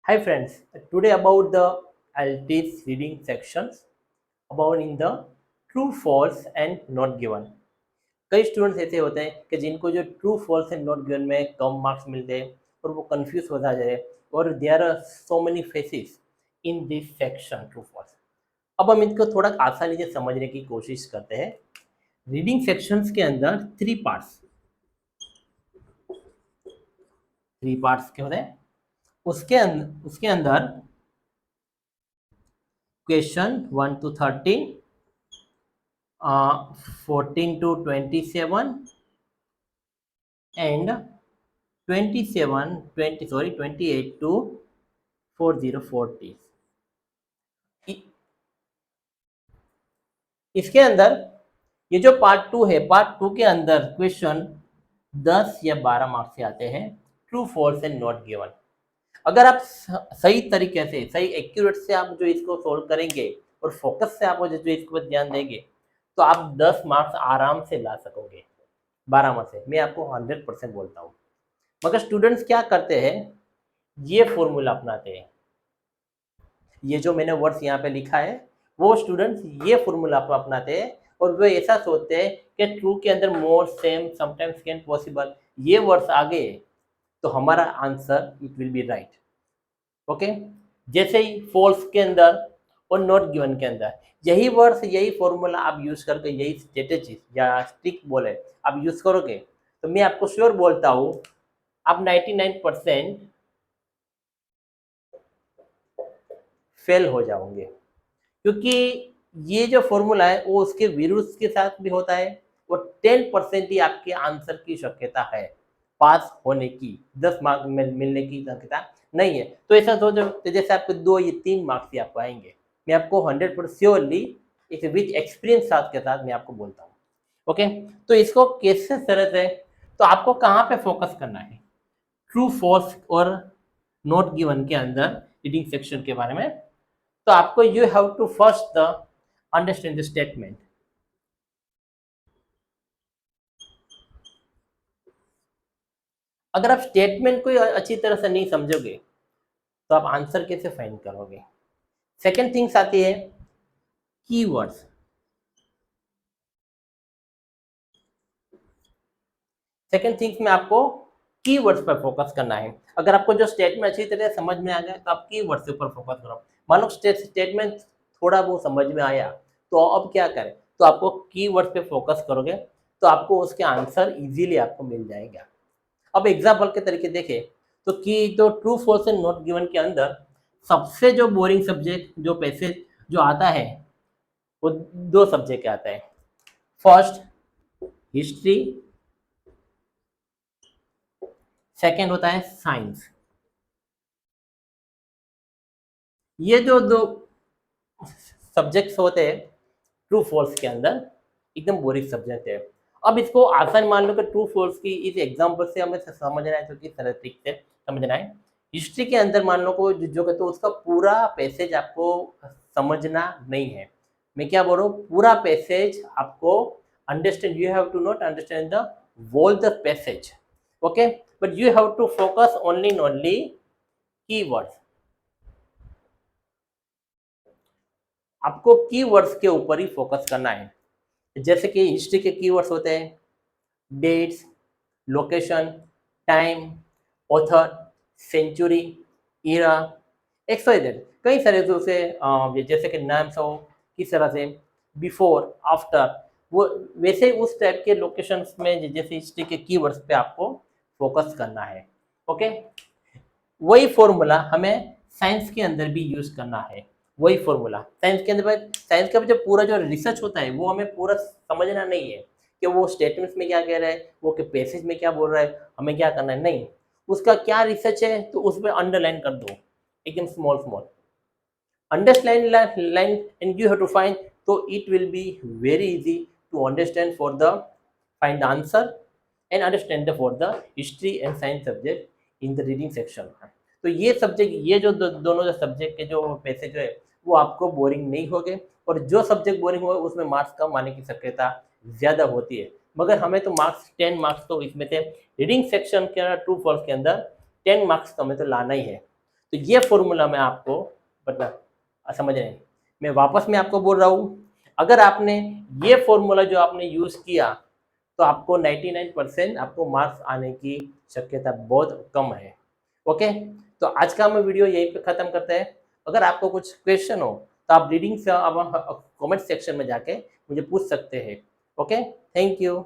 Hi friends, today about the LT's reading sections about in the true, false and not given. कई students ऐसे होते हैं कि जिनको जो true, false and not given में कम मार्क्स मिलते हैं और वो कंफ्यूज हो जाते हैं और there are so many faces in this section true false. अब हम इनको थोड़ा आसानी से समझने की कोशिश करते हैं। रीडिंग सेक्शंस के अंदर थ्री पार्ट्स के होते हैं। उसके अंदर question 1 to 13, 14 to 27 and 28 to 4040। इसके अंदर ये जो पार्ट 2 है, पार्ट 2 के अंदर क्वेश्चन 10 या 12 मार्क्स से आते हैं, true, false and not given. अगर आप सही तरीके से, सही एक्यूरेट से आप जो इसको सोल्व करेंगे और फोकस से आप जो इसके ऊपर ध्यान देंगे तो आप 10 मार्क्स आराम से ला सकोगे 12 में से। मैं आपको 100% बोलता हूँ। मगर स्टूडेंट्स क्या करते हैं, ये फॉर्मूला अपनाते हैं। ये जो मैंने वर्ड्स यहाँ पे लिखा है वो स्टूडेंट्स ये फॉर्मूला अपनाते हैं और वो ऐसा सोचते हैं कि ट्रू के अंदर मोर, सेम, समटाइम्स, कैन, पॉसिबल ये वर्ड्स आ गए तो हमारा answer it will be right. Okay, जैसे ही फॉल्स के अंदर और नॉट गिवन के अंदर यही वर्ड्स, यही फॉर्मूला आप यूज करके, यही स्ट्रेटेजी या स्टिक बोले आप यूज करोगे तो मैं आपको श्योर बोलता हूँ आप 99% फेल हो जाओगे, क्योंकि ये जो फॉर्मूला है वो उसके विरुद्ध के साथ भी होता है और 10% ही आपके आंसर की शक्यता है पास होने की, 10 मार्क्स मिलने की शक्यता नहीं है। तो ऐसा सोचो जैसे आपको 2 या 3 मार्क्स ही आपको आएंगे। मैं आपको 100% श्योरली एक विद एक्सपीरियंस साथ के साथ मैं आपको बोलता हूँ। ओके, तो इसको कैसे सरल है, तो आपको कहाँ पे फोकस करना है, ट्रू, फॉल्स और नॉट गिवन के अंदर रीडिंग सेक्शन के बारे में। तो आपको you have to first the understand the statement. अगर आप स्टेटमेंट को अच्छी तरह से नहीं समझोगे तो आप आंसर कैसे फाइंड करोगे। सेकंड थिंग्स आती है कीवर्ड्स। सेकंड थिंग्स में आपको कीवर्ड्स पर फोकस करना है। अगर आपको जो स्टेटमेंट अच्छी तरह समझ में आ गया तो आप कीवर्ड्स के ऊपर फोकस करो। मान लो स्टेटमेंट थोड़ा बहुत समझ में आया तो अब क्या करें, तो आपको कीवर्ड्स पे फोकस करोगे तो आपको उसके आंसर इजीली आपको मिल जाएगा। अब एग्जाम्पल के तरीके देखें तो कि तो true, false and not given के अंदर सबसे जो बोरिंग सब्जेक्ट जो पैसेज जो आता है वो दो सब्जेक्ट के आता है। फर्स्ट हिस्ट्री, सेकंड होता है साइंस। ये जो दो सब्जेक्ट्स होते हैं ट्रू, फॉल्स के अंदर एकदम बोरिंग सब्जेक्ट है। अब इसको आसान मान लो कि ट्रू, फॉल्स की इस एग्जाम्पल से हमें समझना है तो किस तरह से समझना है। हिस्ट्री के अंदर मान लो को जो कहते हो उसका पूरा पैसेज आपको समझना नहीं है। मैं क्या बोल रहा हूँ, पूरा पैसेज आपको understand, you have to not understand the whole the passage, okay, but you have to focus only keywords। आपको कीवर्ड्स के ऊपर ही फोकस करना है। जैसे कि हिस्ट्री के कीवर्ड्स होते हैं dates, location, time, author, century, era, XYZ, कई सारे जो से जैसे कि नाम्स हो किस तरह से, बिफोर, आफ्टर, वो वैसे उस टाइप के लोकेशंस में जैसे हिस्ट्री के कीवर्ड्स पे आपको फोकस करना है। ओके, वही फॉर्मूला हमें साइंस के अंदर भी यूज करना है। वही फॉर्मूला साइंस के अंदर, साइंस का जो पूरा जो रिसर्च होता है वो हमें पूरा समझना नहीं है कि वो स्टेटमेंट्स में क्या कह रहा है, वो के पैसेज में क्या बोल रहा है, हमें क्या करना है, नहीं, उसका क्या रिसर्च है तो उसमें अंडरलाइन कर दो एकदम small small understand line and you have to find, so it will be very easy to understand for the find the answer and understand the for the history and science subject in the reading section। तो ये subject, ये जो दोनों जो subject के जो passage है वो आपको बोरिंग नहीं होंगे और जो सब्जेक्ट बोरिंग हो उसमें मार्क्स कम आने की शक्यता ज़्यादा होती है। मगर हमें तो मार्क्स 10 मार्क्स तो इसमें से रीडिंग सेक्शन के ट्रू फॉल्स के अंदर 10 मार्क्स तो हमें तो लाना ही है। तो ये फॉर्मूला मैं आपको बता समझ रहे हैं। मैं वापस मैं आपको बोल रहा हूँ, अगर आपने ये फॉर्मूला जो आपने यूज़ किया तो आपको 99% आपको मार्क्स आने की शक्यता बहुत कम है। ओके, तो आज का हम वीडियो यहीं पे ख़त्म करते हैं। अगर आपको कुछ क्वेश्चन हो तो आप रीडिंग से कमेंट सेक्शन में जाके मुझे पूछ सकते हैं। Okay, thank you.